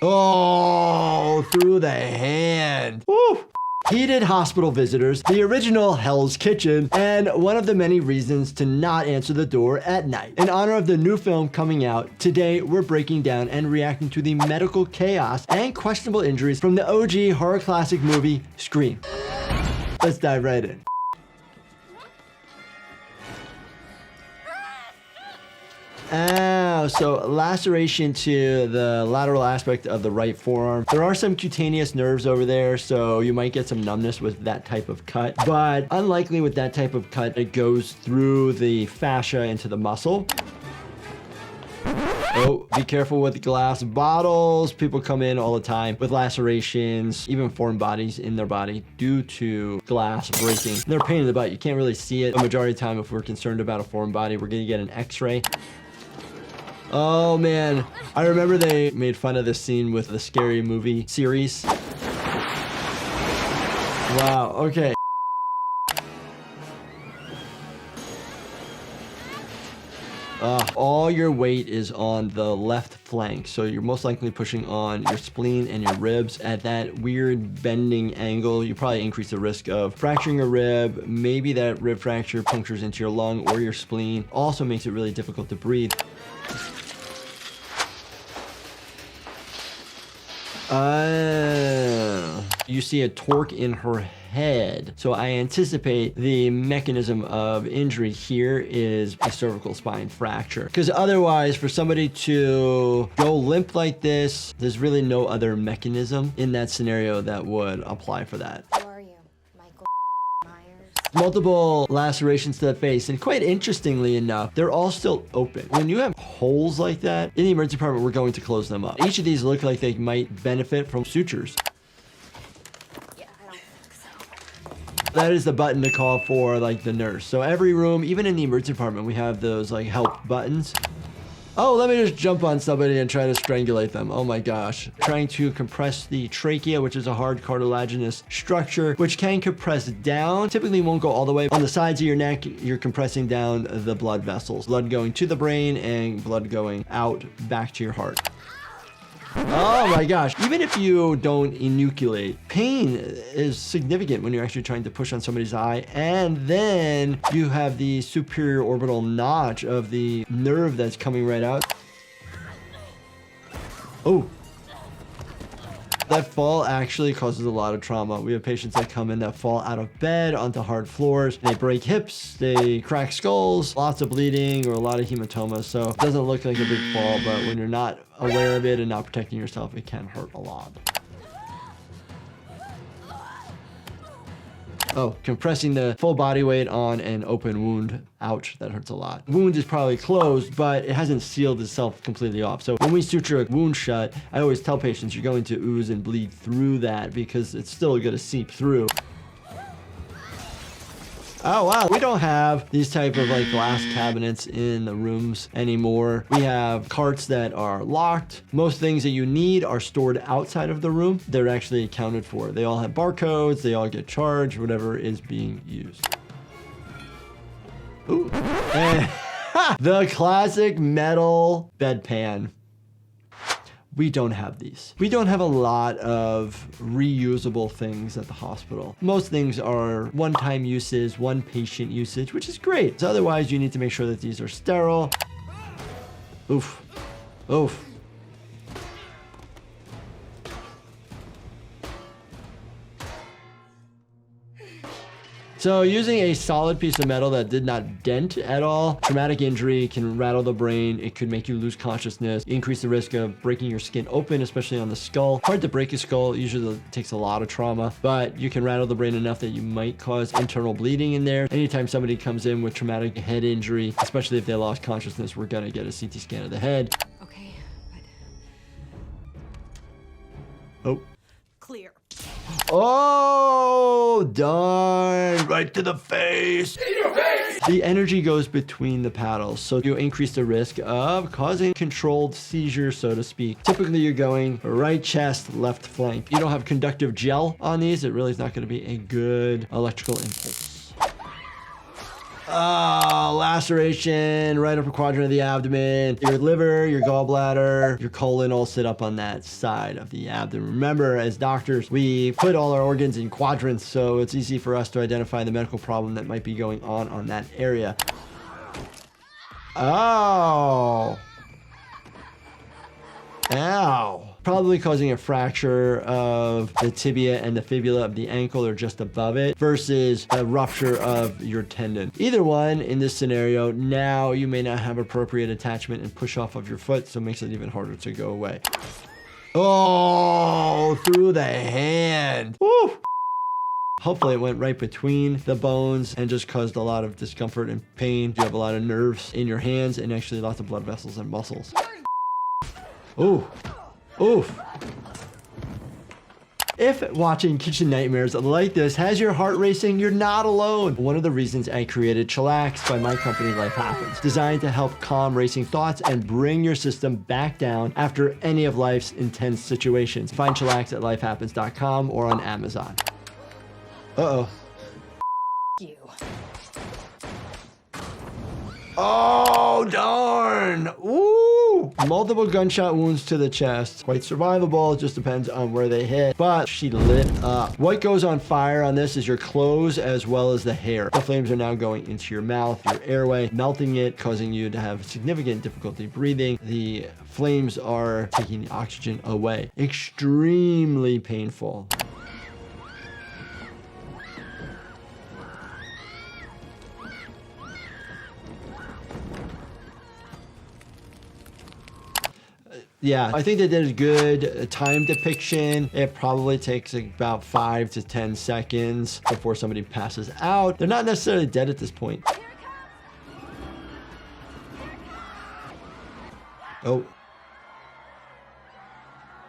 Oh, through the hand. Woo. Heated hospital visitors, the original Hell's Kitchen, and one of the many reasons to not answer the door at night. In honor of the new film coming out, today we're breaking down and reacting to the medical chaos and questionable injuries from the OG horror classic movie, Scream. Let's dive right in. Oh, so laceration to the lateral aspect of the right forearm. There are some cutaneous nerves over there, so you might get some numbness with that type of cut. But unlikely with that type of cut, it goes through the fascia into the muscle. Oh, be careful with glass bottles. People come in all the time with lacerations, even foreign bodies in their body due to glass breaking. They're a pain in the butt. You can't really see it. The majority of the time, if we're concerned about a foreign body, we're gonna get an x-ray. Oh man, I remember they made fun of this scene with the Scary Movie series. Wow, okay. All your weight is on the left flank, so you're most likely pushing on your spleen and your ribs. At that weird bending angle, you probably increase the risk of fracturing a rib. Maybe that rib fracture punctures into your lung or your spleen. Also makes it really difficult to breathe. You see a torque in her head. So I anticipate the mechanism of injury here is a cervical spine fracture. Because otherwise, for somebody to go limp like this, there's really no other mechanism in that scenario that would apply for that. Who are you? Michael Myers? Multiple lacerations to the face, and quite interestingly enough, they're all still open. When you have holes like that, in the emergency department, we're going to close them up. Each of these look like they might benefit from sutures. Yeah, I don't think so. That is the button to call for like the nurse. So every room, even in the emergency department, we have those like help buttons. Oh, let me just jump on somebody and try to strangulate them. Oh my gosh. Trying to compress the trachea, which is a hard cartilaginous structure, which can compress down. Typically won't go all the way. On the sides of your neck, you're compressing down the blood vessels. Blood going to the brain and blood going out back to your heart. Oh my gosh. Even if you don't enucleate, pain is significant when you're actually trying to push on somebody's eye. And then you have the superior orbital notch of the nerve that's coming right out. Oh. That fall actually causes a lot of trauma. We have patients that come in that fall out of bed onto hard floors. They break hips, they crack skulls, lots of bleeding or a lot of hematomas. So it doesn't look like a big fall, but when you're not aware of it and not protecting yourself, it can hurt a lot. Oh, compressing the full body weight on an open wound. Ouch, that hurts a lot. Wound is probably closed, but it hasn't sealed itself completely off. So when we suture a wound shut, I always tell patients you're going to ooze and bleed through that because it's still going to seep through. Oh wow, we don't have these type of like glass cabinets in the rooms anymore. We have carts that are locked. Most things that you need are stored outside of the room. They're actually accounted for. They all have barcodes, they all get charged, whatever is being used. Ooh. And the classic metal bedpan. We don't have these. We don't have a lot of reusable things at the hospital. Most things are one-time uses, one patient usage, which is great. So otherwise, you need to make sure that these are sterile. Oof. Oof. So using a solid piece of metal that did not dent at all, traumatic injury can rattle the brain. It could make you lose consciousness, increase the risk of breaking your skin open, especially on the skull. Hard to break a skull, usually takes a lot of trauma, but you can rattle the brain enough that you might cause internal bleeding in there. Anytime somebody comes in with traumatic head injury, especially if they lost consciousness, we're gonna get a CT scan of the head. Okay, but... Oh. Clear. Oh, darn. Right to the face. In your face. The energy goes between the paddles, so you increase the risk of causing controlled seizure, so to speak. Typically, you're going right chest, left flank. You don't have conductive gel on these. It really is not going to be a good electrical impulse. Laceration right upper quadrant of the abdomen. Your liver, your gallbladder, your colon all sit up on that side of the abdomen. Remember, as doctors, we put all our organs in quadrants, so it's easy for us to identify the medical problem that might be going on that area. Oh. Ow. Probably causing a fracture of the tibia and the fibula of the ankle or just above it versus a rupture of your tendon. Either one in this scenario, now you may not have appropriate attachment and push off of your foot, so it makes it even harder to go away. Oh, through the hand. Woo! Hopefully it went right between the bones and just caused a lot of discomfort and pain. You have a lot of nerves in your hands and actually lots of blood vessels and muscles. Ooh. Oof. If watching Kitchen Nightmares like this has your heart racing, you're not alone. One of the reasons I created Chillax by my company Life Happens, designed to help calm racing thoughts and bring your system back down after any of life's intense situations. Find Chillax at lifehappens.com or on Amazon. Uh-oh. You. Oh, darn. Ooh. Multiple gunshot wounds to the chest. Quite survivable. It just depends on where they hit. But she lit up. What goes on fire on this is your clothes as well as the hair. The flames are now going into your mouth, your airway, melting it, causing you to have significant difficulty breathing. The flames are taking the oxygen away. Extremely painful. Yeah, I think they did a good time depiction. It probably takes about 5 to 10 seconds before somebody passes out. They're not necessarily dead at this point. Oh.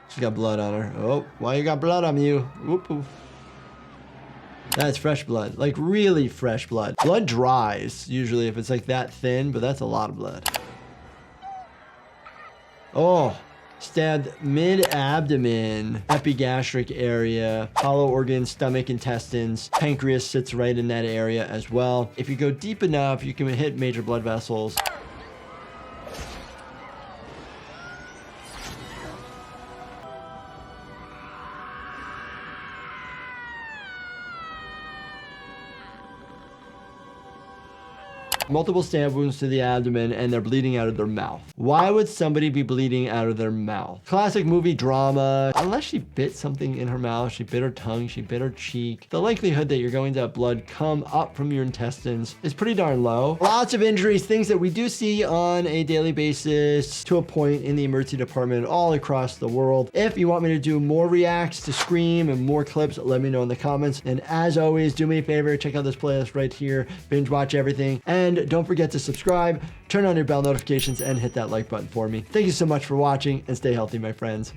She's got blood on her. Oh, why you got blood on you? Whoop, whoop. That's fresh blood, like really fresh blood. Blood dries usually if it's like that thin, but that's a lot of blood. Oh, stabbed mid-abdomen, epigastric area, hollow organs, stomach, intestines. Pancreas sits right in that area as well. If you go deep enough, you can hit major blood vessels. Multiple stab wounds to the abdomen, and they're bleeding out of their mouth. Why would somebody be bleeding out of their mouth? Classic movie drama. Unless she bit something in her mouth, she bit her tongue, she bit her cheek. The likelihood that you're going to have blood come up from your intestines is pretty darn low. Lots of injuries, things that we do see on a daily basis to a point in the emergency department all across the world. If you want me to do more reacts to Scream and more clips, let me know in the comments. And as always, do me a favor, check out this playlist right here, binge watch everything, and don't forget to subscribe, turn on your bell notifications, and hit that like button for me. Thank you so much for watching, and stay healthy, my friends.